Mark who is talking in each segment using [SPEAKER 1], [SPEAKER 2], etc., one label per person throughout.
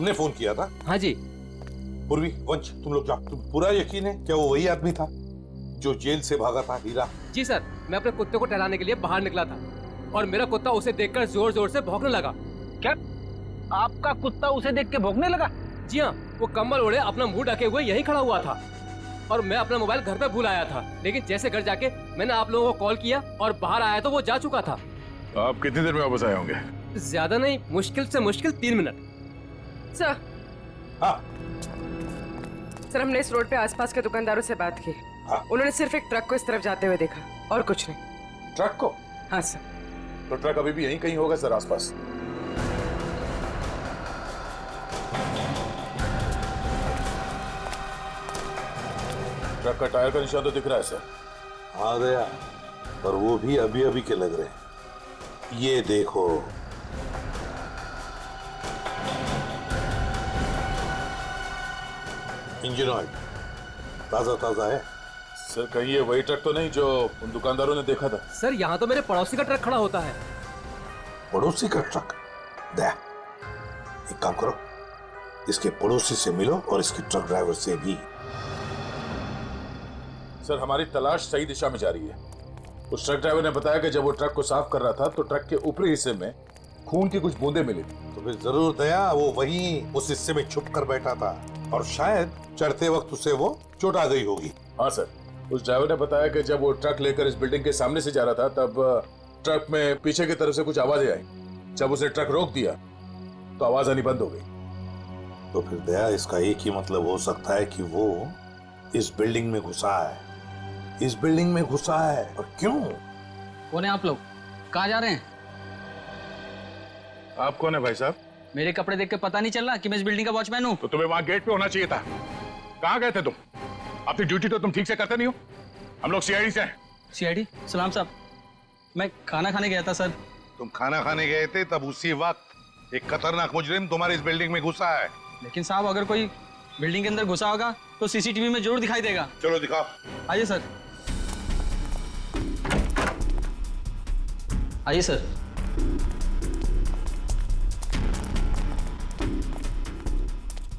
[SPEAKER 1] तुमने फोन किया था?
[SPEAKER 2] हाँ जी।
[SPEAKER 1] पूर्वी, वंश, तुम लोग जाओ। तुम पूरा यकीन है क्या वो वही आदमी था जो जेल से भागा था? हीरा?
[SPEAKER 2] जी सर, मैं अपने कुत्ते को टहलाने के लिए बाहर निकला था और मेरा कुत्ता उसे देखकर जोर जोर से भौंकने लगा।
[SPEAKER 3] क्या आपका कुत्ता उसे देख के भौंकने लगा?
[SPEAKER 2] जी हाँ, वो कंबल ओढ़े अपना मुंह ढके हुए यहीं खड़ा हुआ था और मैं अपना मोबाइल घर पे भूल आया था, लेकिन जैसे घर जाके मैंने आप लोगों को कॉल किया और बाहर आया तो वो जा चुका था।
[SPEAKER 4] आप कितनी देर में वापस आए होंगे?
[SPEAKER 2] ज्यादा नहीं, मुश्किल से मुश्किल 3 मिनट।
[SPEAKER 5] सर।
[SPEAKER 1] हाँ।
[SPEAKER 5] सर, हमने इस रोड पे आसपास के दुकानदारों से बात की।
[SPEAKER 1] हाँ।
[SPEAKER 5] उन्होंने सिर्फ एक ट्रक को इस तरफ जाते हुए देखा और कुछ नहीं।
[SPEAKER 1] ट्रक को?
[SPEAKER 5] हाँ सर।
[SPEAKER 1] तो ट्रक अभी भी यहीं कहीं होगा सर, आसपास। ट्रक का टायर का निशान तो दिख रहा है सर। हाँ गया, पर वो भी अभी अभी के लग रहे हैं। ये देखो, इंजन ऑयल ताजा ताजा है। सर कहीं ये वही ट्रक तो नहीं जो उन दुकानदारों ने देखा था?
[SPEAKER 2] सर यहाँ तो मेरे पड़ोसी का ट्रक खड़ा होता है।
[SPEAKER 1] पड़ोसी का ट्रक? दया, एक काम करो, इसके पड़ोसी से मिलो और इसके ट्रक ड्राइवर से भी। सर हमारी तलाश सही दिशा में जा रही है। उस ट्रक ड्राइवर ने बताया कि जब वो ट्रक को साफ कर रहा था तो ट्रक के ऊपरी हिस्से में खून की कुछ बूंदें मिली थी। तो फिर जरूर दया वो वहीं उस हिस्से में छुप कर बैठा था और शायद चढ़ते वक्त उसे वो चोट आ गई होगी। हाँ सर, उस ड्राइवर ने बताया कि जब वो ट्रक लेकर इस बिल्डिंग के सामने से जा रहा था तब ट्रक में पीछे की तरफ से कुछ आवाजें आई। जब उसे ट्रक रोक दिया तो आवाज आनी बंद हो गई। तो फिर दया इसका एक ही मतलब हो सकता है कि वो इस बिल्डिंग में घुसा है। इस बिल्डिंग में घुसा है। और क्यों?
[SPEAKER 3] कौन है आप लोग? कहाँ जा रहे हैं?
[SPEAKER 4] आप कौन है भाई साहब?
[SPEAKER 3] मेरे कपड़े देख के पता नहीं चल रहा कि मैं इस बिल्डिंग का वॉचमैन हूँ?
[SPEAKER 4] तो तुम्हें वहां गेट पे होना चाहिए था। कहाँ गए थे तुम? अपनी ड्यूटी तो तुम ठीक से करते नहीं हो। हम लोग सीआईडी से हैं।
[SPEAKER 3] सीआईडी? सलाम साहब, मैं खाना खाने गया था सर।
[SPEAKER 6] तुम खाना खाने गए थे तब उसी वक्त एक खतरनाक मुजरिम तुम्हारे इस बिल्डिंग में घुसा है।
[SPEAKER 3] लेकिन साहब अगर कोई बिल्डिंग के अंदर घुसा होगा तो सीसीटीवी में जरूर दिखाई देगा।
[SPEAKER 6] चलो दिखाओ।
[SPEAKER 3] आइए सर। आइए सर।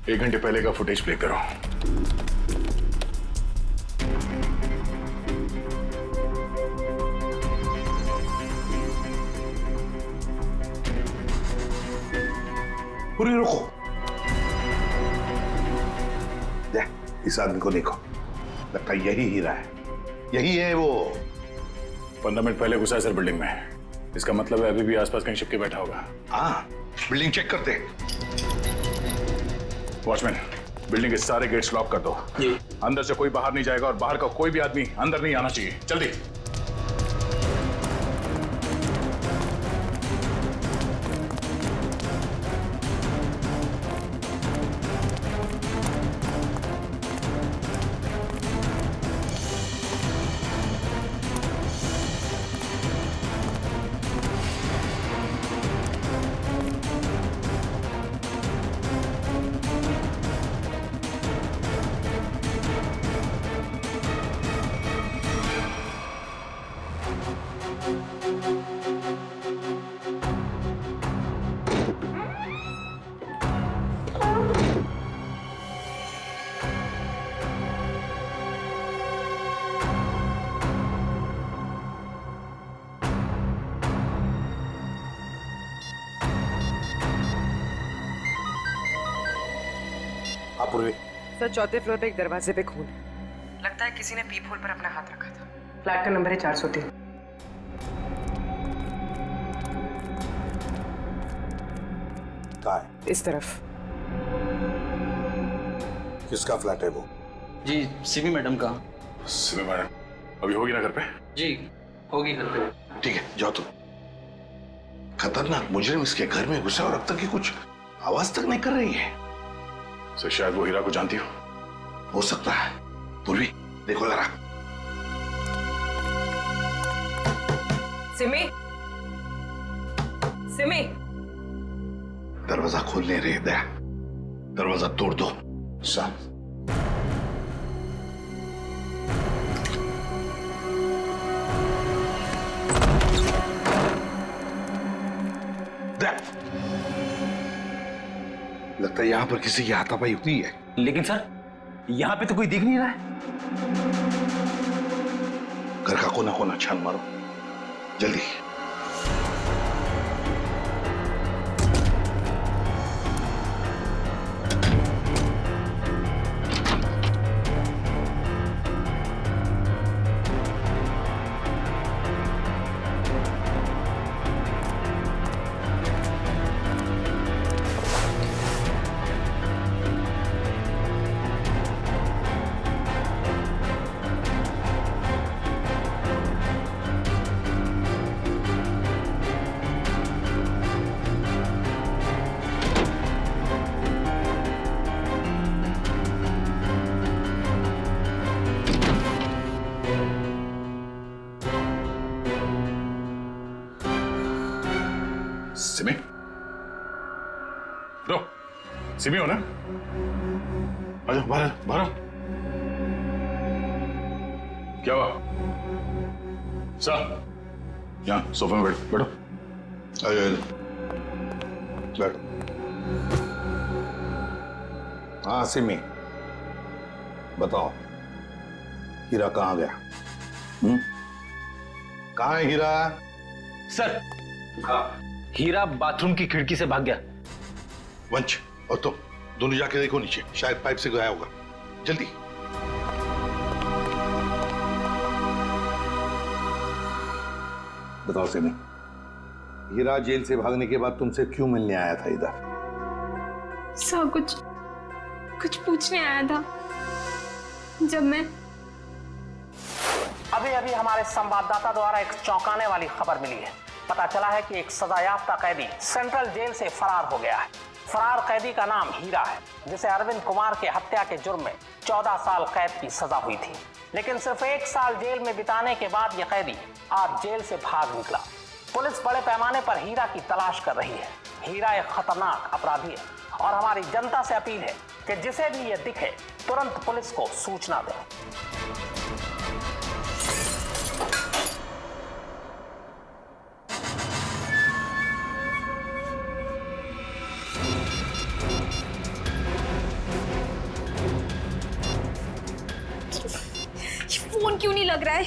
[SPEAKER 4] एक घंटे पहले का फुटेज प्ले करो।
[SPEAKER 1] पूरी रुको। देख, इस आदमी को देखो, लगता है यही हीरा है। यही है वो।
[SPEAKER 4] 15 मिनट पहले घुसा है सर बिल्डिंग में। इसका मतलब है अभी भी आसपास कहीं छिप के बैठा होगा।
[SPEAKER 6] हाँ, बिल्डिंग चेक करते हैं।
[SPEAKER 4] वॉचमैन, बिल्डिंग के सारे गेट्स लॉक कर दो। अंदर से कोई बाहर नहीं जाएगा और बाहर का कोई भी आदमी अंदर नहीं आना चाहिए। जल्दी।
[SPEAKER 1] पूर्वी।
[SPEAKER 5] सर, चौथे फ्लोर पे एक दरवाजे पे खून है। लगता है किसी ने पीप होल पर अपना हाथ रखा था। फ्लैट का नंबर है 403।
[SPEAKER 1] कहाँ है?
[SPEAKER 5] इस तरफ।
[SPEAKER 1] किसका फ्लैट है वो?
[SPEAKER 3] जी, सिमी मैडम का।
[SPEAKER 4] सिमी मैडम अभी होगी ना घर पे?
[SPEAKER 3] जी होगी घर पे।
[SPEAKER 6] ठीक है, जाओ तुम। खतरनाक मुजरिम इसके घर में घुसा और अब तक ये कुछ आवाज तक नहीं कर रही है।
[SPEAKER 4] सर शायद वो हीरा को जानती
[SPEAKER 6] हो सकता है। पूर्वी, देखो जरा।
[SPEAKER 5] सिमी, सिमी।
[SPEAKER 6] दरवाजा खोल नहीं रही दया। दरवाजा तोड़ दो।
[SPEAKER 4] सर
[SPEAKER 6] लगता है यहाँ पर किसी की हाथापाई हुई है।
[SPEAKER 7] लेकिन सर यहाँ पे तो कोई दिख नहीं रहा है।
[SPEAKER 6] घर का कोना कोना छान मारो जल्दी।
[SPEAKER 4] सिमी, रो, सिमी हो ना? आजा बाहर, बाहर। क्या हुआ? सर, यहाँ सोफे में बैठो, बैठो।
[SPEAKER 6] आजा बैठो। हाँ सिमी, बताओ हीरा कहाँ गया? कहाँ है हीरा?
[SPEAKER 7] सर हीरा बाथरूम की खिड़की से भाग गया।
[SPEAKER 6] वंश और तुम दोनों जाके देखो नीचे, शायद पाइप से गया होगा। जल्दी। बताओ सिमी, हीरा जेल से भागने के बाद तुमसे क्यों मिलने आया था इधर?
[SPEAKER 8] सर कुछ पूछने आया था। जब मैं
[SPEAKER 9] अभी हमारे संवाददाता द्वारा एक चौंकाने वाली खबर मिली है। पता चला है कि एक सजायाफ्ता कैदी सेंट्रल जेल से फरार हो गया है। फरार कैदी का नाम हीरा है, जिसे अरविंद कुमार के हत्या के जुर्म में 14 साल कैद की सजा हुई थी। लेकिन सिर्फ 1 साल जेल में बिताने के बाद यह कैदी आज जेल से भाग निकला। पुलिस बड़े पैमाने पर हीरा की तलाश कर रही है। हीरा एक खतरनाक अपराधी है और हमारी जनता से अपील है कि जिसे भी ये दिखे तुरंत पुलिस को सूचना दें।
[SPEAKER 8] फोन क्यों नहीं लग रहा है?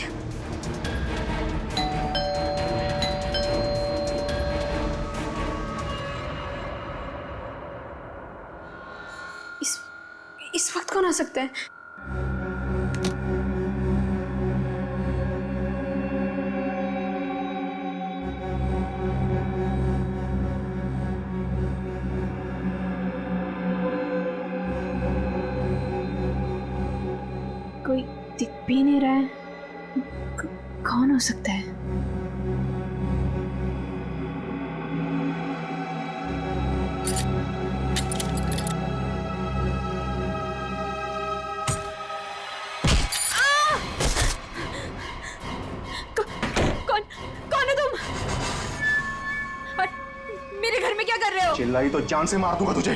[SPEAKER 8] इस वक्त कौन आ सकता है? कोई दिख भी नहीं रहा है। कौन हो सकता है? कौन है तुम? और मेरे घर में क्या कर रहे हो?
[SPEAKER 10] चिल्लाई तो जान से मार दूंगा तुझे।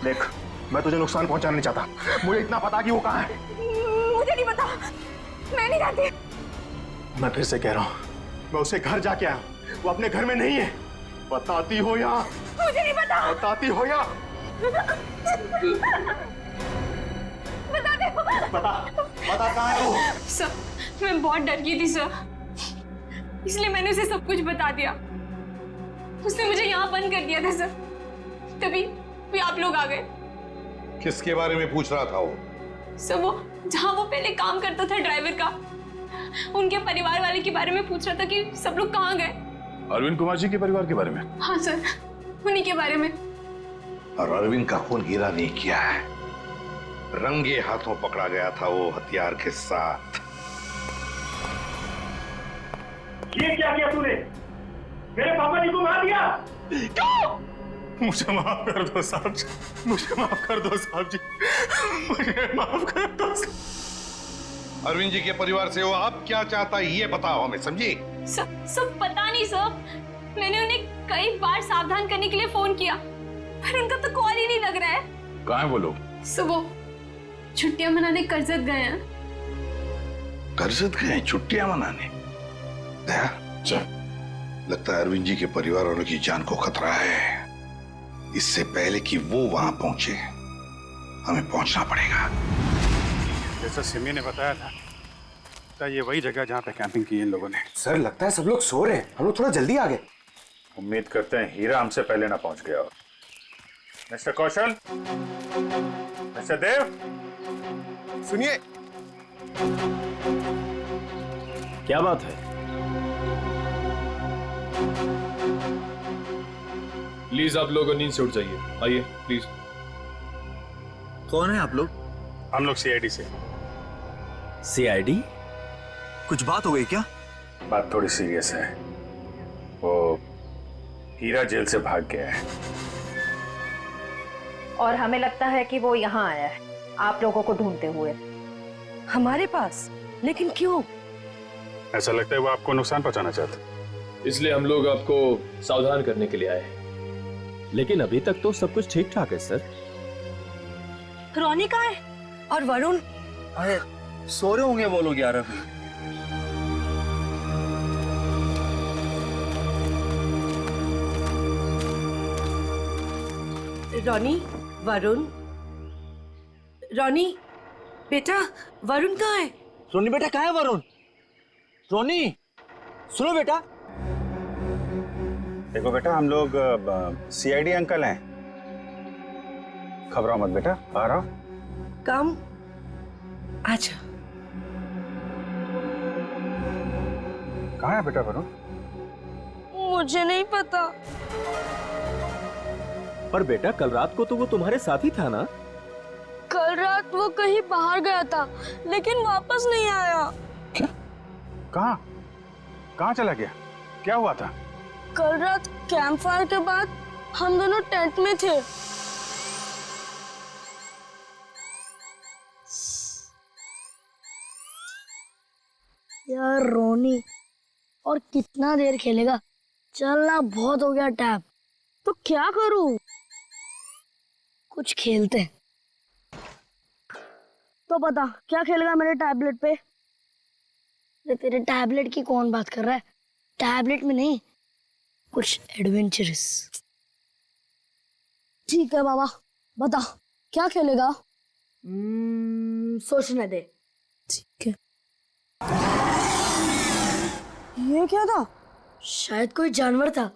[SPEAKER 10] देख, मैं तुझे नुकसान पहुंचाना नहीं चाहता। मुझे इतना पता कि वो कहाँ है।
[SPEAKER 8] मुझे नहीं पता, मैं नहीं जानती।
[SPEAKER 10] मैं फिर से कह रहा हूँ, मैं उसे घर जाके आया, वो अपने घर में नहीं है। बताती हो या?
[SPEAKER 8] मुझे नहीं पता।
[SPEAKER 10] बताती हो या?
[SPEAKER 8] बता दे।
[SPEAKER 10] बता कहाँ है वो?
[SPEAKER 8] सर, मैं बहुत डर गई थी सर, इसलिए मैंने उसे सब कुछ बता दिया। उसने मुझे यहाँ बंद कर दिया था सर, तभी आप लोग आ गए।
[SPEAKER 6] किसके बारे में पूछ रहा था वो?
[SPEAKER 8] सर, वो जहाँ वो पहले काम करता था ड्राइवर का, उनके परिवार वाले के बारे में पूछ रहा था कि सब लोग कहाँ गए।
[SPEAKER 4] अरविंद कुमार जी के परिवार के बारे में?
[SPEAKER 8] हाँ सर, उन्हीं के बारे में।
[SPEAKER 6] और अरविंद का खून हीरा नहीं किया है, रंगे हाथों पकड़ा गया था वो हथियार के साथ।
[SPEAKER 10] ये क्या किया तूने? मेरे पापा जी को मार दिया। क्यों? मुझे माफ कर दो साहब जी, मुझे माफ कर दो साहब जी, मुझे माफ कर दो।
[SPEAKER 6] अरविंद जी के परिवार से वो अब क्या चाहता है ये बताओ हमें, समझी?
[SPEAKER 8] सब पता नहीं सर, मैंने उन्हें कई बार सावधान करने के लिए फोन किया, पर उनका तो कॉल ही नहीं लग रहा है।
[SPEAKER 4] कहाँ है वो लोग?
[SPEAKER 8] सर, वो छुट्टियां मनाने करजत गए हैं।
[SPEAKER 6] करजत गए छुट्टियां मनाने? दया, लगता है अरविंद जी के परिवार वालों की जान को खतरा है। इससे पहले कि वो वहां पहुंचे हमें पहुंचना पड़ेगा।
[SPEAKER 10] जैसा सिमी ने बताया था, तो ये वही जगह जहाँ पे कैंपिंग की इन लोगों ने।
[SPEAKER 11] सर लगता है सब लोग सो रहे हैं, हम लोग थोड़ा जल्दी आ गए।
[SPEAKER 4] उम्मीद करते हैं हीरा हमसे पहले ना पहुंच गया हो। मिस्टर कौशल, मिस्टर देव,
[SPEAKER 11] सुनिए।
[SPEAKER 7] क्या बात है?
[SPEAKER 2] प्लीज आप लोग नींद से उठ जाइए, आइए प्लीज।
[SPEAKER 11] कौन है आप लोग?
[SPEAKER 10] हम लोग सीआईडी से।
[SPEAKER 11] सीआईडी? कुछ बात हो गई क्या?
[SPEAKER 4] बात थोड़ी सीरियस है। वो हीरा जेल से भाग गया है
[SPEAKER 5] और हमें लगता है कि वो यहाँ आया है आप लोगों को ढूंढते हुए हमारे पास। लेकिन क्यों?
[SPEAKER 10] ऐसा लगता है वो आपको नुकसान पहुंचाना चाहते,
[SPEAKER 2] इसलिए हम लोग आपको सावधान करने के लिए आए हैं।
[SPEAKER 7] लेकिन अभी तक तो सब कुछ ठीक ठाक है सर।
[SPEAKER 5] रोनी कहाँ है? और वरुण?
[SPEAKER 11] अरे सो रहे होंगे वो लोग यार अभी।
[SPEAKER 5] रोनी, वरुण, रोनी बेटा, वरुण कहाँ है?
[SPEAKER 11] रोनी बेटा कहाँ है वरुण? रोनी सुनो बेटा।
[SPEAKER 10] देखो बेटा, हम लोग सीआईडी अंकल हैं, घबराओ मत बेटा, आ रहा हूं।
[SPEAKER 5] काम अच्छा।
[SPEAKER 10] कहाँ है बेटा वरुण?
[SPEAKER 8] मुझे नहीं पता।
[SPEAKER 7] पर बेटा कल रात को तो वो तुम्हारे साथ ही था ना?
[SPEAKER 8] कल रात वो कहीं बाहर गया था लेकिन वापस नहीं आया।
[SPEAKER 10] क्या? कहाँ कहाँ चला गया? क्या हुआ था?
[SPEAKER 8] कल रात कैंप फायर के बाद हम दोनों टेंट में थे।
[SPEAKER 12] यार रोनी, और कितना देर खेलेगा? चलना बहुत हो गया टैब। तो क्या करूं? कुछ खेलते हैं। तो बता क्या खेलेगा मेरे टैबलेट पे? अरे तेरे टैबलेट की कौन बात कर रहा है? टैबलेट में नहीं, कुछ एडवेंचरस। ठीक है बाबा, बता क्या खेलेगा? सोचने दे। ठीक है। ये क्या था? शायद कोई जानवर था।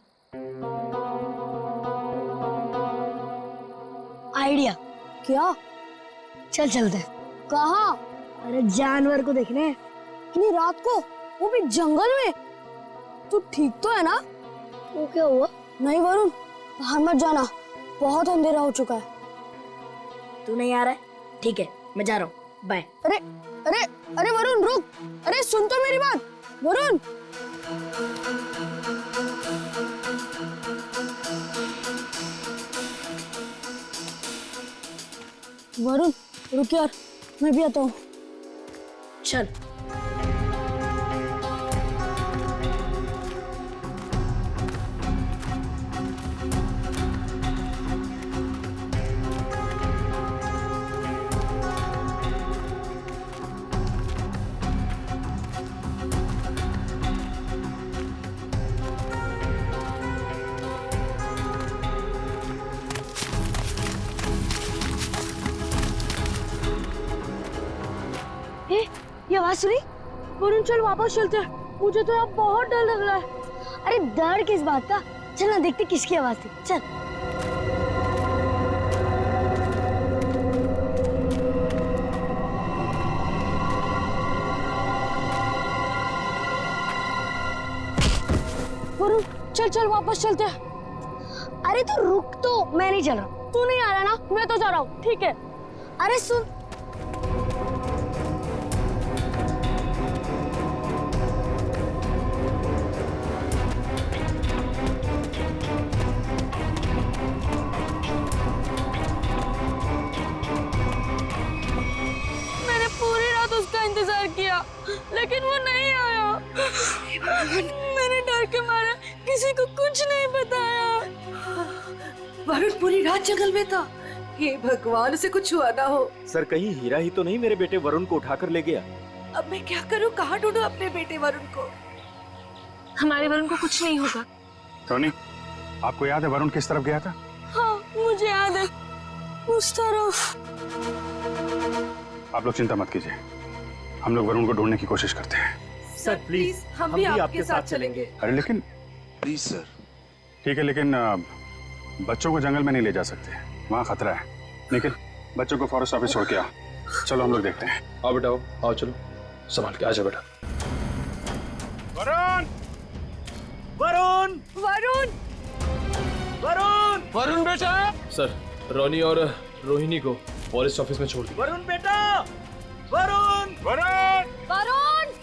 [SPEAKER 12] आइडिया। क्या? चल चलते। कहाँ? अरे जानवर को देखने। इतनी रात को, वो भी जंगल में। तू ठीक तो है ना? वो क्या हुआ? नहीं वरुण, बाहर मत जाना, बहुत अंधेरा हो चुका है। तू नहीं आ रहा है? ठीक है, मैं जा रहा हूँ, बाय। अरे अरे अरे वरुण रुक, अरे सुन तो मेरी बात। वरुण वरुण रुक यार, मैं भी आता हूँ। चल। ये आवाज सुनी? वरुण चल वापस चलते हैं, मुझे तो यहाँ बहुत डर लग रहा है। अरे डर किस बात का? चल ना देखते किसकी आवाज थी। चल। वरुण चल चल वापस चलते हैं। अरे तू रुक तो, मैं नहीं चल रहा। तू नहीं आ रहा ना? मैं तो जा रहा हूँ। ठीक है। अरे सुन,
[SPEAKER 8] लेकिन वो नहीं आया। मैंने डर के मारे किसी को कुछ नहीं बताया।
[SPEAKER 5] वरुण पूरी रात जंगल में था। हे भगवान, उसे कुछ हुआ ना हो।
[SPEAKER 7] सर कहीं हीरा ही तो नहीं मेरे बेटे वरुण को उठाकर ले गया?
[SPEAKER 5] अब मैं क्या करूं? कहाँ ढूंढूं अपने बेटे वरुण को?
[SPEAKER 8] हमारे वरुण को कुछ नहीं होगा।
[SPEAKER 10] टोनी, आपको याद है वरुण किस तरफ गया था?
[SPEAKER 8] हाँ,
[SPEAKER 12] मुझे याद है, उस तरफ।
[SPEAKER 4] आप लोग चिंता मत कीजिए, हम लोग वरुण को ढूंढने की कोशिश करते हैं।
[SPEAKER 11] सर प्लीज, हम भी आपके साथ चलेंगे।
[SPEAKER 4] अरे लेकिन
[SPEAKER 6] प्लीज सर।
[SPEAKER 4] ठीक है, लेकिन बच्चों को जंगल में नहीं ले जा सकते, वहाँ खतरा है। लेकिन बच्चों को फॉरेस्ट ऑफिस छोड़ के आओ, चलो हम लोग देखते हैं।
[SPEAKER 7] आओ बेटा आओ चलो, संभाल के आजा बेटा।
[SPEAKER 11] वरुण वरुण
[SPEAKER 5] वरुण
[SPEAKER 11] वरुण
[SPEAKER 2] वरुण बेटा। सर, रोनी और रोहिणी को फॉरेस्ट ऑफिस में छोड़ दिया।
[SPEAKER 11] वरुण बेटा, वरुण
[SPEAKER 2] वरुण
[SPEAKER 5] वरुण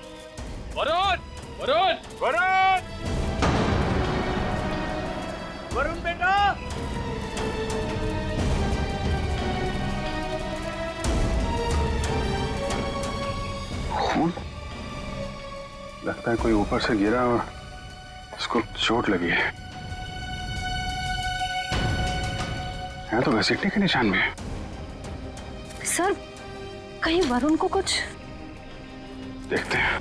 [SPEAKER 2] वरुण वरुण
[SPEAKER 11] वरुण वरुण बेटा।
[SPEAKER 4] खून लगता है कोई ऊपर से गिरा और उसको चोट लगी है। यहाँ तो घसीटने के निशान भी है।
[SPEAKER 5] सर, कहीं वरुण को कुछ?
[SPEAKER 4] देखते हैं।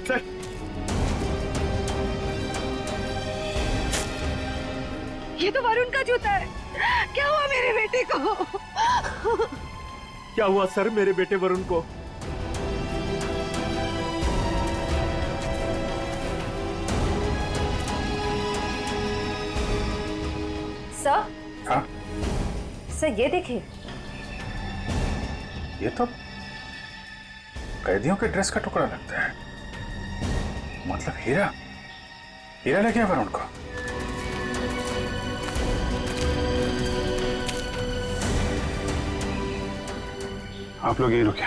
[SPEAKER 11] सर,
[SPEAKER 5] ये तो वरुण का जूता है। क्या हुआ मेरे बेटे को?
[SPEAKER 11] क्या हुआ सर मेरे बेटे वरुण को?
[SPEAKER 5] सर,
[SPEAKER 4] हाँ,
[SPEAKER 5] सर ये देखिए।
[SPEAKER 4] ये तो कैदियों के ड्रेस का टुकड़ा लगता है। मतलब हीरा, हीरा ले गया वरुण को। आप लोग यहीं रुके।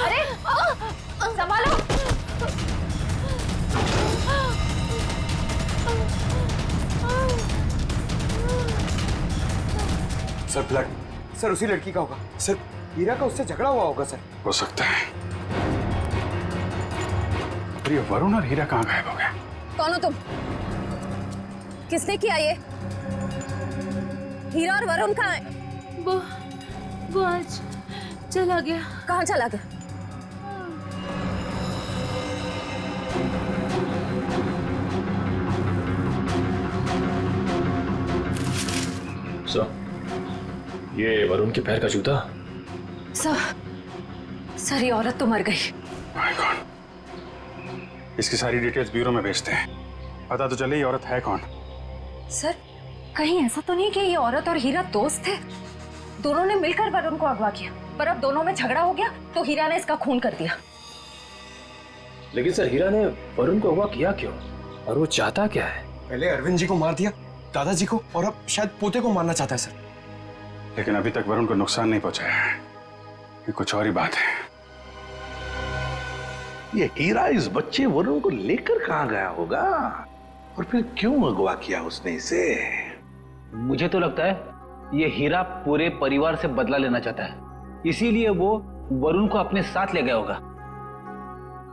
[SPEAKER 5] अरे संभालो।
[SPEAKER 13] सर ब्लड, सर उसी लड़की का होगा। सर हीरा का उससे झगड़ा हुआ होगा सर।
[SPEAKER 4] हो सकता है। पर ये वरुण और हीरा कहाँ गायब हो गए?
[SPEAKER 5] कौन हो तुम? किसने किया ये? हीरा और वरुण कहाँ है?
[SPEAKER 8] वो आज चला गया।
[SPEAKER 5] कहाँ चला गया?
[SPEAKER 2] ये वरुण के पैर का जूता।
[SPEAKER 5] सर ये औरत तो मर गई।
[SPEAKER 4] माय गॉड, इसकी सारी डिटेल्स ब्यूरो में भेजते हैं, पता तो चले ये औरत है कौन।
[SPEAKER 5] सर, कहीं ऐसा तो नहीं कि ये औरत और हीरा दोस्त थे? दोनों ने मिलकर वरुण को अगवा किया, पर अब दोनों में झगड़ा हो गया तो हीरा ने इसका खून कर दिया।
[SPEAKER 2] लेकिन सर, हीरा ने वरुण को अगवा किया क्यों और वो चाहता क्या है?
[SPEAKER 13] पहले अरविंद जी को मार दिया, दादाजी को, और अब शायद पोते को मारना चाहता है सर।
[SPEAKER 4] लेकिन अभी तक वरुण को नुकसान नहीं पहुंचाया है, ये कुछ और ही बात है।
[SPEAKER 6] ये हीरा इस बच्चे वरुण को लेकर कहाँ गया होगा और फिर क्यों अगवा किया उसने इसे?
[SPEAKER 7] मुझे तो लगता है ये हीरा पूरे परिवार से बदला लेना चाहता है, इसीलिए वो वरुण को अपने साथ ले गया होगा।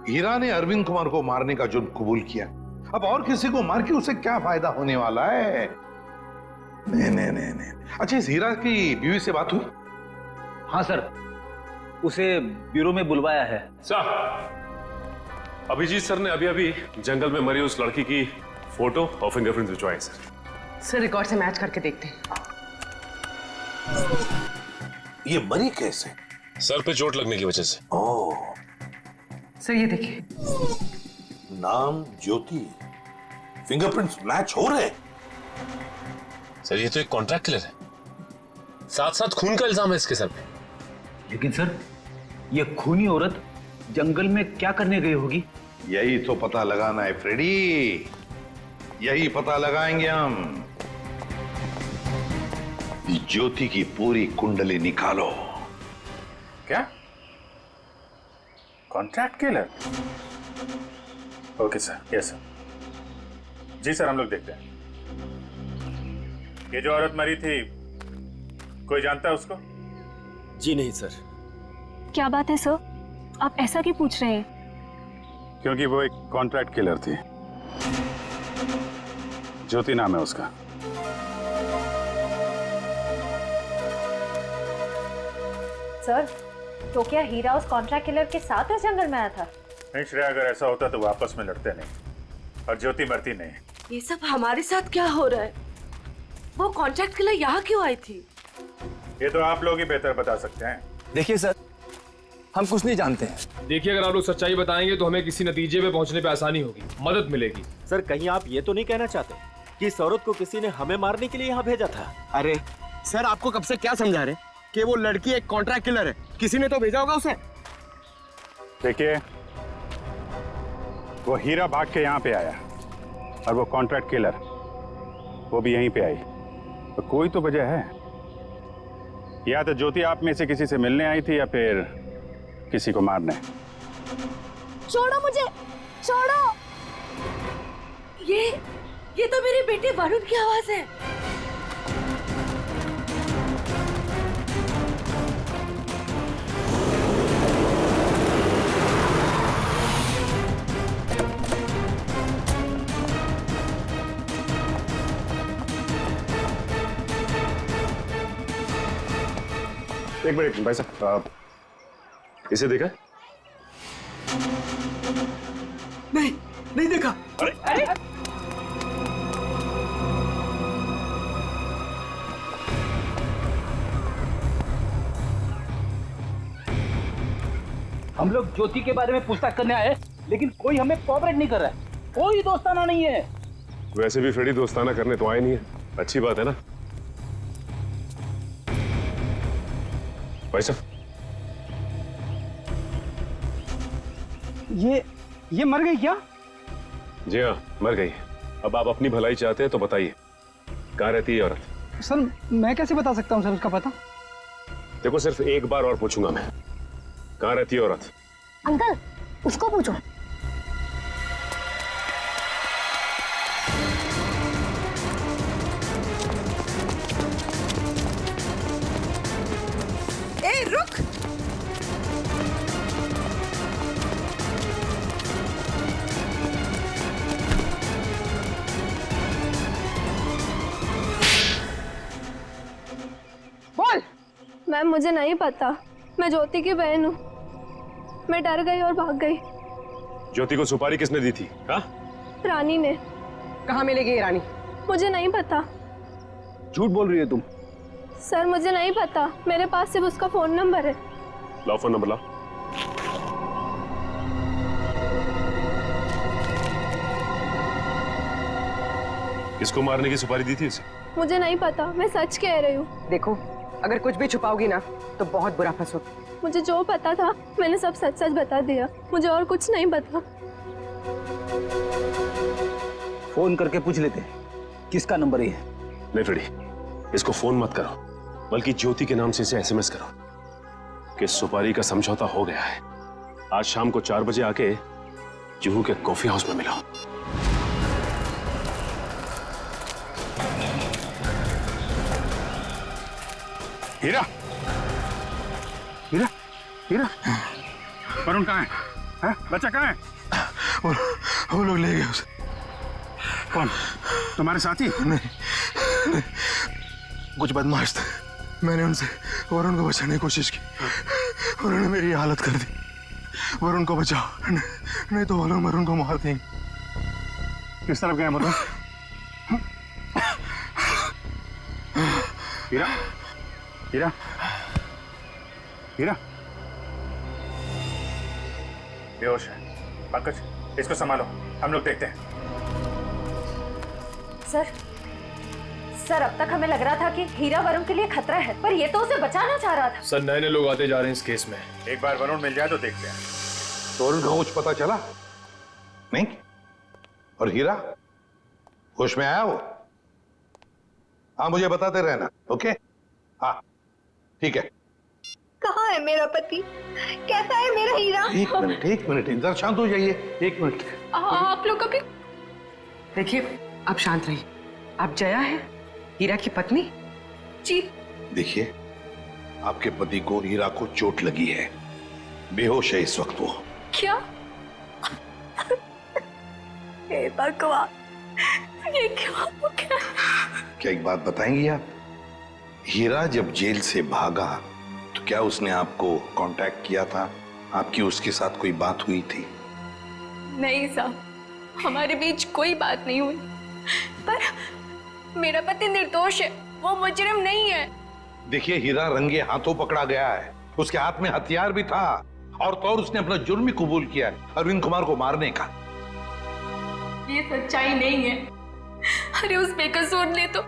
[SPEAKER 6] हीरा ने अरविंद कुमार को मारने का जुर्म कबूल किया, अब और किसी को मार के उसे क्या फायदा होने वाला है? नहीं। अच्छा, इस हीरा की बीवी से बात हुई?
[SPEAKER 7] हाँ सर, उसे ब्यूरो में बुलवाया है।
[SPEAKER 14] सर, अभिजीत सर ने अभी जंगल में मरी उस लड़की की फोटो और फिंगरप्रिंट्स भिजवाए
[SPEAKER 15] सर रिकॉर्ड से मैच करके देखते हैं।
[SPEAKER 6] ये मरी कैसे?
[SPEAKER 14] सर पे चोट लगने की वजह से।
[SPEAKER 6] ओह,
[SPEAKER 15] सर ये देखिए,
[SPEAKER 6] नाम ज्योति, फिंगरप्रिंट्स मैच हो रहे।
[SPEAKER 14] सर ये तो एक कॉन्ट्रैक्ट किलर है, साथ साथ खून का इल्जाम है इसके सर पे।
[SPEAKER 7] लेकिन सर, ये खूनी औरत जंगल में क्या करने गई होगी?
[SPEAKER 6] यही तो पता लगाना है फ्रेडी, यही पता लगाएंगे हम। ज्योति की पूरी कुंडली निकालो।
[SPEAKER 4] क्या? Contract killer? Okay sir, yes sir. जी सर, हम लोग देखते हैं। ये जो औरत मरी थी, कोई जानता है उसको?
[SPEAKER 11] जी नहीं सर।
[SPEAKER 8] क्या बात है सर, आप ऐसा क्यों पूछ रहे हैं?
[SPEAKER 4] क्योंकि वो एक कॉन्ट्रैक्ट किलर थी। ज्योति नाम है उसका।
[SPEAKER 5] सर, तो क्या हीरा उस कॉन्ट्रैक्ट किलर के साथ इस जंगल में आया था?
[SPEAKER 4] नहीं श्रेया, अगर ऐसा होता तो वो आपस में लड़ते नहीं और ज्योति मरती नहीं।
[SPEAKER 15] ये सब हमारे साथ क्या हो रहा है? वो कॉन्ट्रैक्ट के लिए यहाँ क्यों आई थी?
[SPEAKER 4] ये तो आप लोग ही बेहतर बता सकते हैं।
[SPEAKER 11] देखिए सर, हम कुछ नहीं जानते हैं।
[SPEAKER 2] देखिए, अगर आप लोग सच्चाई बताएंगे तो हमें किसी नतीजे पे पहुंचने पे आसानी होगी, मदद मिलेगी।
[SPEAKER 11] सर, कहीं आप ये तो नहीं कहना चाहते कि इस औरत को किसी ने हमें मारने के लिए यहाँ भेजा था?
[SPEAKER 13] अरे सर, आपको कब से क्या समझा रहे कि वो लड़की एक कॉन्ट्रैक्ट किलर है? किसी ने तो भेजा होगा उसे।
[SPEAKER 4] देखिए, वो हीरा भाग के यहाँ पे आया और वो कॉन्ट्रैक्ट किलर वो भी यहीं पे आई, तो कोई तो वजह है। या तो ज्योति आप में से किसी से मिलने आई थी या फिर किसी को मारने।
[SPEAKER 12] छोड़ो मुझे, छोड़ो।
[SPEAKER 15] ये तो मेरे बेटे वरुण की आवाज है।
[SPEAKER 14] एक मिनट भाई साहब, इसे देखा?
[SPEAKER 11] नहीं देखा।
[SPEAKER 15] अरे
[SPEAKER 7] हम लोग ज्योति के बारे में पूछताछ करने आए, लेकिन कोई हमें कोऑपरेट नहीं कर रहा है। कोई दोस्ताना नहीं है।
[SPEAKER 14] वैसे भी फ्रेडी दोस्ताना करने तो आए नहीं है, अच्छी बात है ना भाई साहब?
[SPEAKER 11] ये मर गई क्या?
[SPEAKER 14] जी हाँ, मर गई। अब आप अपनी भलाई चाहते हैं तो बताइए, कहाँ रहती है औरत?
[SPEAKER 11] सर, मैं कैसे बता सकता हूँ सर उसका पता?
[SPEAKER 14] देखो, सिर्फ एक बार और पूछूंगा मैं, कहाँ रहती है औरत?
[SPEAKER 12] अंकल, उसको पूछो।
[SPEAKER 15] ए, रुक।
[SPEAKER 12] बोल। मैम, मुझे नहीं पता। मैं ज्योति की बहन हूँ। मैं डर गई और भाग गई।
[SPEAKER 14] ज्योति को सुपारी किसने दी थी? हाँ?
[SPEAKER 12] रानी ने।
[SPEAKER 15] कहाँ मिलेगी ये रानी?
[SPEAKER 12] मुझे नहीं पता।
[SPEAKER 7] झूठ बोल रही है तुम।
[SPEAKER 12] सर, मुझे नहीं पता। मेरे पास सिर्फ उसका फोन नंबर है।
[SPEAKER 14] लाओ फोन नंबर, लाओ। किसको मारने की सुपारी दी थी उसे?
[SPEAKER 12] मुझे नहीं पता। मैं सच कह रही हूँ।
[SPEAKER 15] देखो, अगर कुछ भी छुपाओगी ना तो बहुत बुरा फंसोगी।
[SPEAKER 12] मुझे जो पता था मैंने सब सच सच बता दिया। मुझे और कुछ नहीं पता।
[SPEAKER 7] फोन करके पूछ लेते किसका नंबर है।
[SPEAKER 14] नहीं फ्रेडी, इसको फोन मत करो, बल्कि ज्योति के नाम से इसे एसएमएस करो कि सुपारी का समझौता हो गया है। आज शाम को 4 बजे आके जुहू के कॉफी हाउस में मिलो।
[SPEAKER 4] हीरा, हीरा, हीरा, वरुण कहाँ है? हाँ? बच्चा कहाँ है?
[SPEAKER 6] वो लोग ले गए उसे।
[SPEAKER 4] कौन? तुम्हारे साथी?
[SPEAKER 6] नहीं, कुछ बदमाश थे। मैंने उनसे वरुण को बचाने की कोशिश की, उन्होंने मेरी हालत कर दी। वरुण को बचाओ, नहीं तो वो लोग वरुण को मार देंगे।
[SPEAKER 4] किस तरफ गए वरुण? हीरा, हीरा, हीरा, बेहोश है। पंकज, इसको संभालो, हम लोग देखते हैं।
[SPEAKER 5] सर, अब तक हमें लग रहा था कि हीरा वरुण के लिए खतरा है, पर ये तो उसे बचाना चाह रहा था।
[SPEAKER 2] सर, नए नए लोग आते जा रहे हैं इस केस में।
[SPEAKER 4] एक बार वरुण मिल जाए तो देखते हैं।
[SPEAKER 6] तो वरुण को कुछ पता चला नहीं? और हीरा होश में आया वो? हाँ, मुझे बताते रहना। ओके? हाँ, ठीक है।
[SPEAKER 12] कहाँ है मेरा पति? कैसा है मेरा हीरा?
[SPEAKER 6] एक मिनट, इधर शांत हो जाइए। एक मिनट।
[SPEAKER 15] आप लोग अभी देखिए, आप शांत रहिए। आप जया है, हीरा की पत्नी?
[SPEAKER 12] जी।
[SPEAKER 6] देखिए, आपके पति को हीरा को चोट लगी है, बेहोश है इस वक्त वो।
[SPEAKER 12] क्या? हे भगवान,
[SPEAKER 8] ये क्या हो गया?
[SPEAKER 16] क्या एक बात बताएंगी आप? हीरा जब जेल से भागा तो क्या उसने आपको कांटेक्ट किया था? आपकी उसके साथ कोई बात हुई थी?
[SPEAKER 8] नहीं साहब, हमारे बीच कोई बात नहीं हुई। पर मेरा पति निर्दोष है, वो मुजरिम नहीं है।
[SPEAKER 16] देखिए, हीरा रंगे हाथों पकड़ा गया है, उसके हाथ में हथियार भी था और तो और उसने अपना जुर्म भी कबूल किया है, अरविंद कुमार को मारने का।
[SPEAKER 8] ये सच्चाई नहीं है। अरे उस बेकसूर ने तो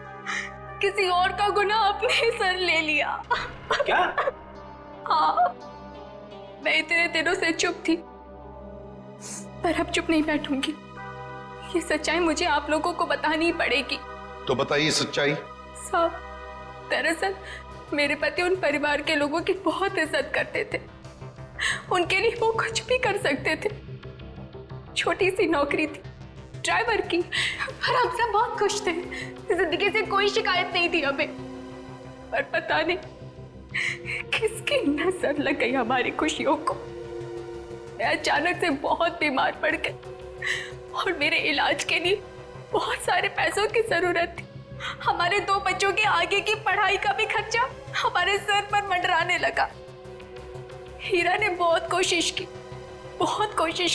[SPEAKER 8] किसी और का गुनाह अपने सर ले लिया।
[SPEAKER 7] क्या?
[SPEAKER 8] हाँ, मैं इतने दिनों से चुप थी, पर अब चुप नहीं बैठूंगी। ये सच्चाई मुझे आप लोगों को बतानी पड़ेगी।
[SPEAKER 16] तो बताइए सच्चाई।
[SPEAKER 8] साहब, दरअसल मेरे पति उन परिवार के लोगों की बहुत इज्जत करते थे। उनके लिए वो कुछ भी कर सकते थे। छोटी सी नौकरी थी, ड्राइवर की, पर हम सब बहुत खुश थे। जिंदगी से कोई शिकायत नहीं थी हमें। पर पता नहीं किसकी नजर लग गई हमारी खुशियों को। मैं अचानक से बहुत बीमार पड़ गई और मेरे इलाज के लिए बहुत सारे पैसों की जरूरत थी। हमारे 2 बच्चों के आगे की पढ़ाई का भी खर्चा हमारे सर पर मंडराने लगा। हीरा ने बहुत कोशिश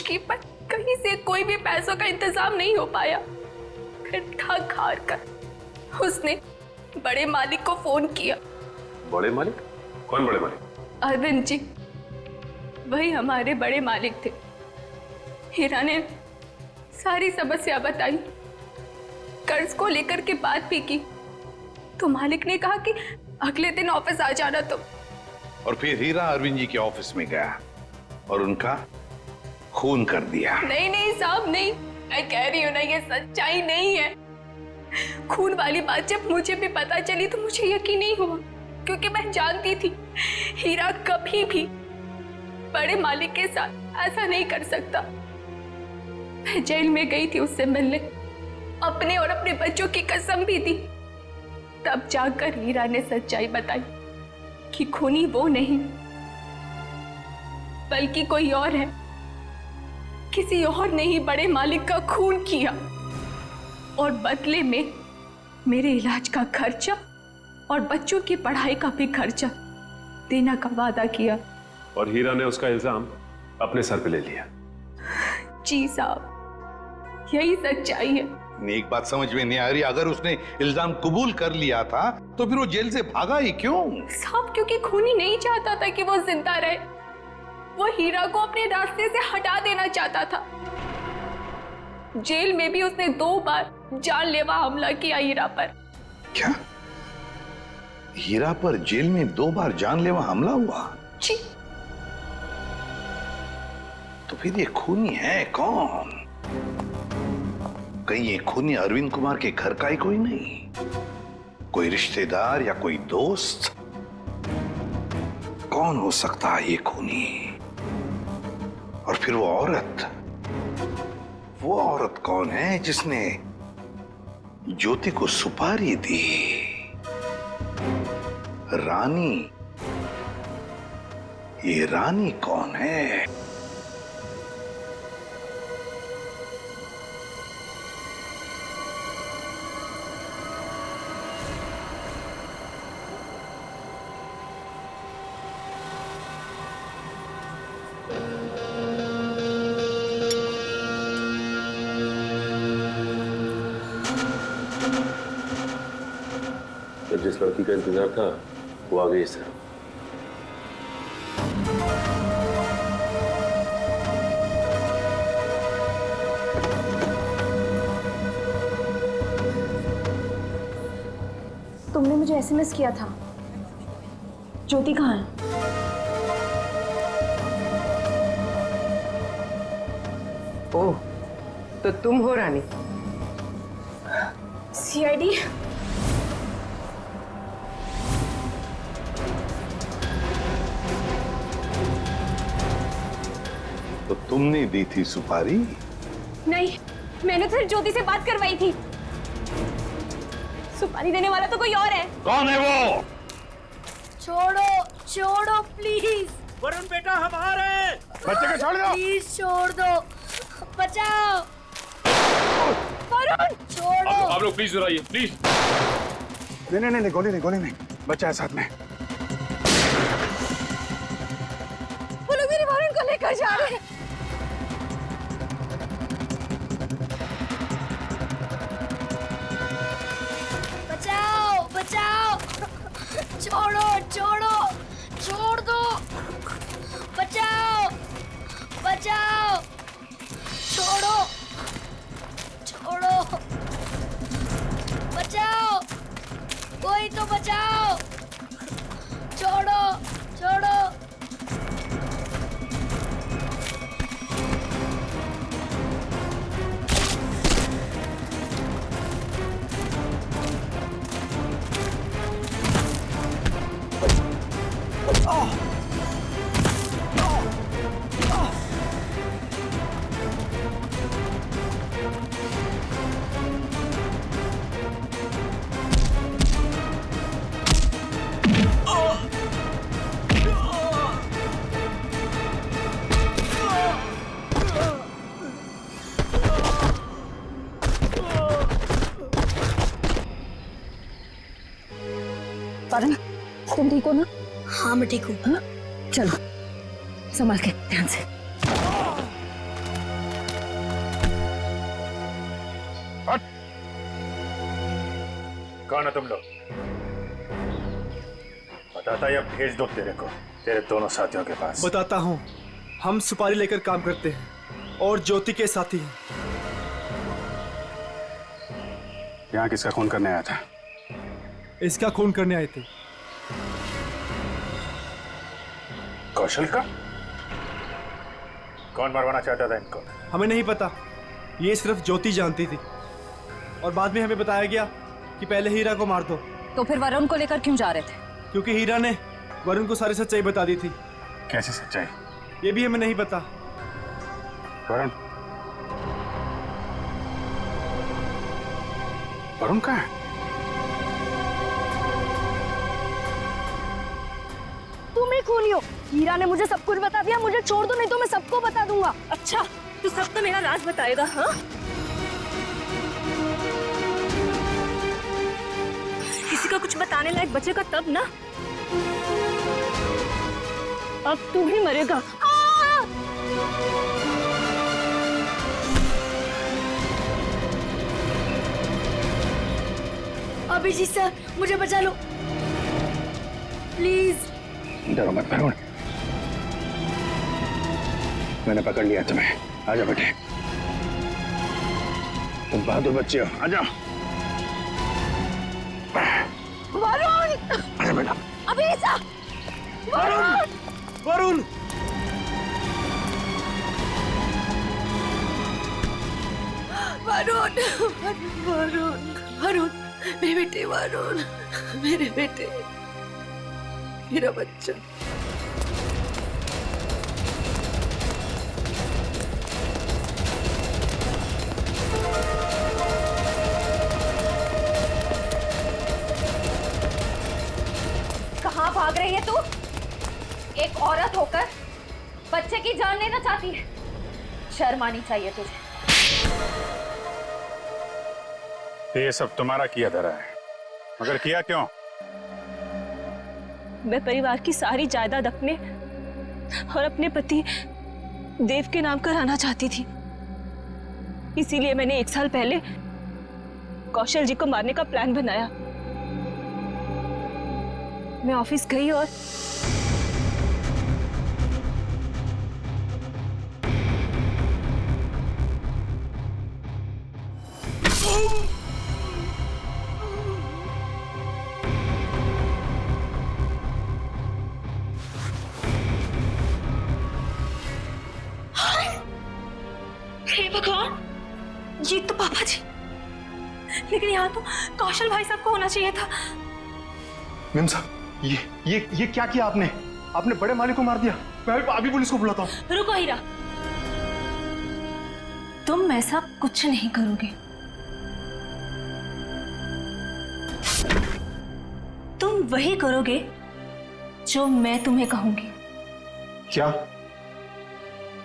[SPEAKER 8] की, पर कहीं से कोई भी पैसों का इंतजाम नहीं हो पाया। फिर थक हार कर उसने बड़े मालिक को फोन किया।
[SPEAKER 14] बड़े मालिक? कौन बड़े मालिक?
[SPEAKER 8] अरविंद जी, वही हमारे बड़े मालिक थे। हीरा ने सारी समस्या बताई, कर्ज को लेकर के बात भी की, तो मालिक ने कहा कि अगले दिन ऑफिस आ जाना। तो
[SPEAKER 16] और फिर हीरा अरविंद जी के ऑफिस में गया और उनका खून कर दिया।
[SPEAKER 8] नहीं साहब, नहीं, मैं कह रही हूँ ना, ये सच्चाई नहीं है। खून वाली बात जब मुझे भी पता चली तो मुझे यकीन नहीं हुआ, क्योंकि मैं जानती थी हीरा कभी भी बड़े मालिक के साथ ऐसा नहीं कर सकता। मैं जेल में गई थी उससे मिलने, अपने और अपने बच्चों की कसम भी दी। तब जाकर हीरा ने सच्चाई बताई कि खूनी वो नहीं बल्कि कोई और है। किसी और ने ही बड़े मालिक का खून किया और बदले में मेरे इलाज का खर्चा और बच्चों की पढ़ाई का भी खर्चा देने का वादा किया।
[SPEAKER 14] और हीरा ने उसका इल्जाम अपने सर पे ले लिया।
[SPEAKER 8] जी साहब, यही सच्चाई है।
[SPEAKER 16] एक बात समझ में नहीं आ रही, अगर उसने इल्जाम कबूल कर लिया था तो फिर वो जेल से भागा ही क्यों?
[SPEAKER 8] साहब, क्योंकि खूनी नहीं चाहता था कि वो जिंदा रहे। वो हीरा को अपने रास्ते से हटा देना चाहता था। जेल में भी उसने 2 बार जानलेवा हमला किया हीरा पर।
[SPEAKER 16] क्या? हीरा पर जेल में 2 बार जानलेवा हमला हुआ?
[SPEAKER 8] जी।
[SPEAKER 16] तो फिर ये खूनी है कौन? कहीं ये खूनी अरविंद कुमार के घर का ही कोई नहीं? कोई रिश्तेदार या कोई दोस्त? कौन हो सकता है ये खूनी? और फिर वो औरत कौन है जिसने ज्योति को सुपारी दी? रानी। ये रानी कौन है?
[SPEAKER 14] जिस लड़की का इंतजार था वो आ गई इस तरफ।
[SPEAKER 5] तुमने मुझे एसएमएस किया था। ज्योति कहाँ है?
[SPEAKER 15] ओह, तो तुम हो रानी?
[SPEAKER 5] सीआईडी?
[SPEAKER 16] तो तुमने दी थी सुपारी?
[SPEAKER 5] नहीं, मैंने तो ज्योति से बात करवाई थी। सुपारी देने वाला तो कोई और है।
[SPEAKER 16] कौन है वो?
[SPEAKER 12] छोड़ो प्लीज।
[SPEAKER 11] वरुण बेटा हमारे।
[SPEAKER 16] बच्चे को छोड़ दो।
[SPEAKER 12] प्लीज छोड़ दो, बचाओ।
[SPEAKER 5] वरुण!
[SPEAKER 12] वरुण छोड़ो।
[SPEAKER 14] आप लोग प्लीज आइए प्लीज।
[SPEAKER 6] नहीं, गोली नहीं, बच्चा है साथ में।
[SPEAKER 12] वो लोग मेरे वरुण को लेकर जा रहे हैं। बचाओ बचाओ, छोड़ो छोड़ो, छोड़ दो, बचाओ बचाओ, छोड़ो छोड़ो, बचाओ, कोई तो बचाओ, छोड़ो छोड़ो।
[SPEAKER 5] वरुण, तुम ठीक हो ना?
[SPEAKER 12] हाँ मैं ठीक हूँ।
[SPEAKER 5] चलो संभाल के, ध्यान से।
[SPEAKER 4] कौन है तुम लोग? बताता या भेज दो तेरे दोनों साथियों के पास।
[SPEAKER 11] बताता हूँ, हम सुपारी लेकर काम करते हैं और ज्योति के साथी हैं।
[SPEAKER 4] यहाँ किसका खून करने आया था?
[SPEAKER 11] इसका खून करने आए थे।
[SPEAKER 4] कौशल का? कौन मरवाना चाहता था इनको?
[SPEAKER 11] हमें नहीं पता, ये सिर्फ ज्योति जानती थी और बाद में हमें बताया गया कि पहले हीरा को मार दो।
[SPEAKER 5] तो फिर वरुण को लेकर क्यों जा रहे थे?
[SPEAKER 11] क्योंकि हीरा ने वरुण को सारी सच्चाई बता दी थी।
[SPEAKER 4] कैसी सच्चाई?
[SPEAKER 11] ये भी हमें नहीं पता।
[SPEAKER 4] वरुण कहाँ है?
[SPEAKER 12] तुम ही खूनी हो। हीरा ने मुझे सब कुछ बता दिया, मुझे छोड़ दो नहीं तो मैं सबको बता दूंगा।
[SPEAKER 5] अच्छा, तू सब तो मेरा राज बताएगा? हाँ, किसी का कुछ बताने लायक बचेगा तब ना। अब तू ही मरेगा।
[SPEAKER 12] अभिजीत सर, मुझे बचा लो प्लीज।
[SPEAKER 4] डरो मत वरुण, मैंने पकड़ लिया तुम्हें। आजा बेटे, तुम बहादुर बच्चे हो, आजा।
[SPEAKER 12] वरुण!
[SPEAKER 4] आजा बेटा।
[SPEAKER 12] अभिजीत सर!
[SPEAKER 11] वरुण! वरुण!
[SPEAKER 12] वरुण! वरुण! वरुण! मेरे बेटे वरुण, मेरे बेटे, मेरा बच्चा।
[SPEAKER 5] कहाँ भाग रही है तू? एक औरत होकर बच्चे की जान लेना चाहती है? शर्म आनी चाहिए तुझे।
[SPEAKER 4] ये सब तुम्हारा किया धरा है, मगर किया क्यों?
[SPEAKER 17] मैं परिवार की सारी जायदाद अपने और अपने पति देव के नाम कराना चाहती थी। इसीलिए मैंने 1 साल पहले कौशल जी को मारने का प्लान बनाया। मैं ऑफिस गई और हे भगवान, ये तो पापा जी, लेकिन यहाँ तो कौशल भाई साहब को होना चाहिए था।
[SPEAKER 6] मेम साहब, ये क्या किया आपने? आपने बड़े मालिक को मार दिया। मैं अभी पुलिस को बुलाता हूँ।
[SPEAKER 17] रुको हीरा, तुम ऐसा कुछ नहीं करोगे। तुम वही करोगे जो मैं तुम्हें कहूंगी।
[SPEAKER 6] क्या?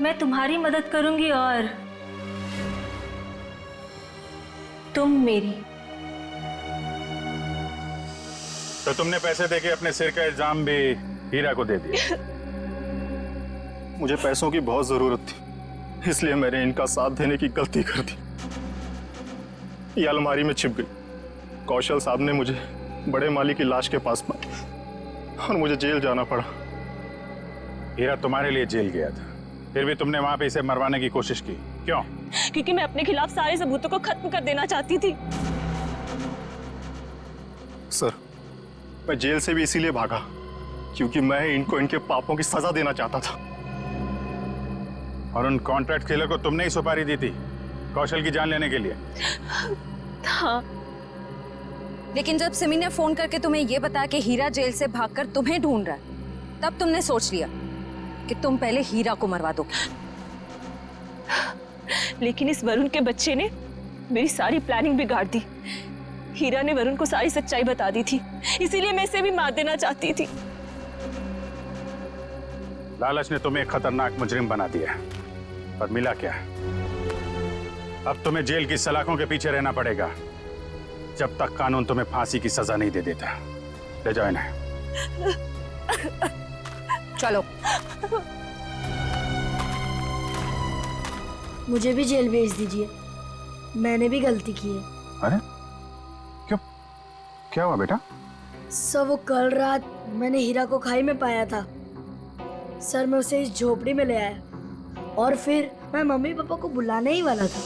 [SPEAKER 17] मैं तुम्हारी मदद करूंगी और तुम मेरी।
[SPEAKER 4] तो तुमने पैसे देके अपने सिर का इल्जाम भी हीरा को दे दिया।
[SPEAKER 6] मुझे पैसों की बहुत जरूरत थी, इसलिए मैंने इनका साथ देने की गलती कर दी। ये अलमारी में छिप गई। कौशल साहब ने मुझे बड़े माली की लाश के पास पाया और मुझे जेल जाना पड़ा।
[SPEAKER 4] हीरा तुम्हारे लिए जेल गया था, फिर भी तुमने वहां पे इसे मरवाने की कोशिश की, क्यों?
[SPEAKER 17] क्योंकि मैं अपने खिलाफ सारे सबूतों को खत्म कर देना चाहती थी।
[SPEAKER 6] सर, मैं जेल से भी इसीलिए भागा क्योंकि मैं इनको इनके पापों की सजा देना चाहता था।
[SPEAKER 4] और उन कॉन्ट्रैक्ट किलर को तुमने ही सुपारी दी थी कौशल की जान लेने के लिए?
[SPEAKER 17] हाँ।
[SPEAKER 5] लेकिन जब सिमी ने फोन करके तुम्हें ये बताया कि हीरा जेल से भागकर तुम्हें ढूंढ रहा है, तब तुमने सोच लिया कि तुम पहले हीरा को मरवा दो।
[SPEAKER 17] लेकिन इस वरुण के बच्चे ने मेरी सारी प्लानिंग बिगाड़ दी। हीरा ने वरुण को सारी सच्चाई बता दी थी, इसीलिए मैं इसे भी मार देना चाहती थी।
[SPEAKER 4] लालच ने तुम्हें एक खतरनाक मुजरिम बना दिया, पर मिला क्या? अब तुम्हें जेल की सलाखों के पीछे रहना पड़ेगा जब तक कानून तुम्हें फांसी की सजा नहीं दे देता। ले जाओ इन्हें।
[SPEAKER 5] चलो।
[SPEAKER 12] मुझे भी जेल भेज दीजिए, मैंने भी गलती की है।
[SPEAKER 4] अरे क्यों, क्या हुआ बेटा?
[SPEAKER 12] सर, वो कल रात मैंने हीरा को खाई में पाया था। सर, मैं उसे इस झोपड़ी में ले आया और फिर मैं मम्मी पापा को बुलाने ही वाला था।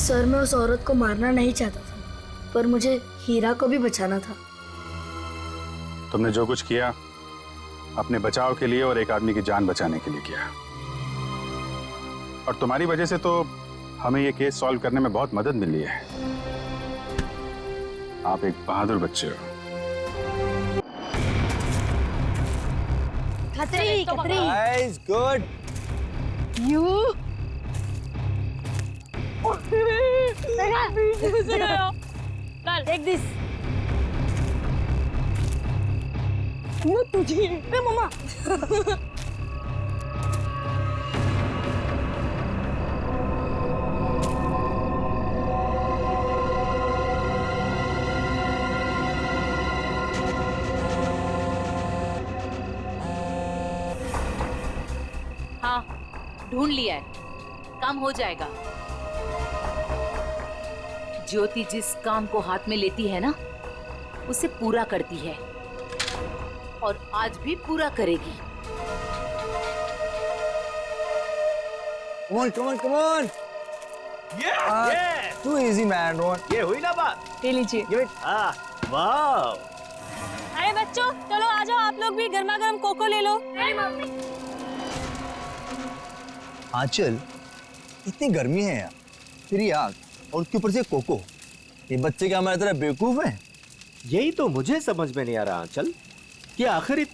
[SPEAKER 12] सर, मैं उस औरत को मारना नहीं चाहता था, पर मुझे हीरा को भी बचाना था।
[SPEAKER 4] तुमने जो कुछ किया अपने बचाव के लिए और एक आदमी की जान बचाने के लिए किया, और तुम्हारी वजह से तो हमें ये केस सॉल्व करने में बहुत मदद मिली है। आप एक बहादुर बच्चे हो।
[SPEAKER 12] Khatri, Khatri.
[SPEAKER 13] Nice, good.
[SPEAKER 12] You? Take this. No, तुझे। ए मम्मा।
[SPEAKER 18] हाँ, ढूंढ लिया है, काम हो जाएगा। ज्योति जिस काम को हाथ में लेती है ना, उसे पूरा करती है और आज भी पूरा करेगी।
[SPEAKER 13] Come on, come on, come on.
[SPEAKER 3] Yeah.
[SPEAKER 13] Too easy, man. Ron.
[SPEAKER 3] ये हुई ना बात?
[SPEAKER 17] ले लीजिए।
[SPEAKER 13] Give it.
[SPEAKER 3] वाह।
[SPEAKER 17] अरे बच्चों, चलो आ जाओ, आप लोग भी गर्मा गर्म कोको ले लो।
[SPEAKER 13] आंचल, इतनी गर्मी है यार, फिर ये आग और उसके ऊपर से कोको। ये बच्चे क्या हमारी तरह बेवकूफ हैं?
[SPEAKER 11] यही तो मुझे समझ में नहीं आ रहा आंचल कि आखिर